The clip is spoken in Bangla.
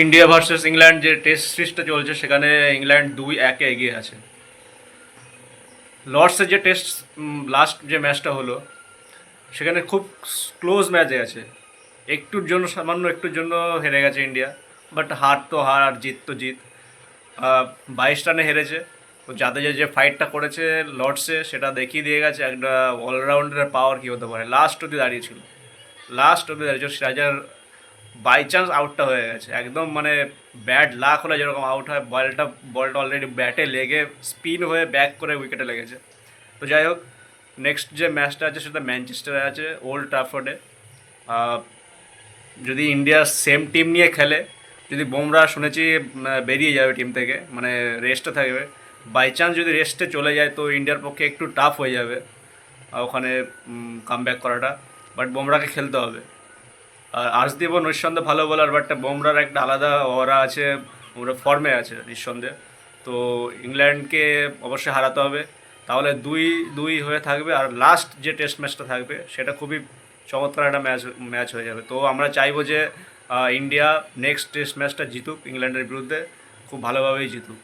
ইন্ডিয়া ভার্সেস ইংল্যান্ড যে টেস্ট সিরিজটা চলছে সেখানে ইংল্যান্ড 2-1 এগিয়ে আছে। লর্ডসের যে টেস্ট লাস্ট যে ম্যাচটা হলো সেখানে খুব ক্লোজ ম্যাচ আছে, একটুর জন্য সামান্য একটুর জন্য হেরে গেছে ইন্ডিয়া। বাট হার তো হার আর জিত তো জিত। 22 রানে হেরেছে। তো জাদেজা যে ফাইটটা করেছে লর্ডসে সেটা দেখিয়ে দিয়ে গেছে একটা অলরাউন্ডারের পাওয়ার কী হতে পারে। লাস্ট অব্দি দাঁড়িয়েছিল, লাস্ট অব্দি দাঁড়িয়েছিল। সিরাজার বাই চান্স আউটটা হয়ে গেছে একদম, মানে ব্যাড লাক হলে যেরকম আউট হয়, বলটা অলরেডি ব্যাটে লেগে স্পিন হয়ে ব্যাক করে উইকেটে লেগেছে। তো যাই হোক, নেক্সট যে ম্যাচটা আছে সেটা ম্যানচেস্টারে আছে, ওল্ড ট্রাফোর্ডে। যদি ইন্ডিয়া সেম টিম নিয়ে খেলে, যদি বুমরা শুনেছি বেরিয়ে যাবে টিম থেকে, মানে রেস্টে থাকবে, বাই চান্স যদি রেস্টে চলে যায় তো ইন্ডিয়ার পক্ষে একটু টাফ হয়ে যাবে ওখানে কামব্যাক করাটা। বাট বুমরাকে খেলতে হবে। আর আর্শদীপও নিঃসন্দেহে ভালো বোলার, বাট বুমরার একটা আলাদা ওরা আছে, বুমরা ফর্মে আছে নিঃসন্দেহে। তো ইংল্যান্ডকে অবশ্যই হারাতে হবে, তাহলে 2-2 হয়ে থাকবে। আর লাস্ট যে টেস্ট ম্যাচটা থাকবে সেটা খুবই চমৎকার একটা ম্যাচ ম্যাচ হয়ে যাবে। তো আমরা চাইবো যে ইন্ডিয়া নেক্সট টেস্ট ম্যাচটা জিতুক ইংল্যান্ডের বিরুদ্ধে, খুব ভালোভাবেই জিতুক।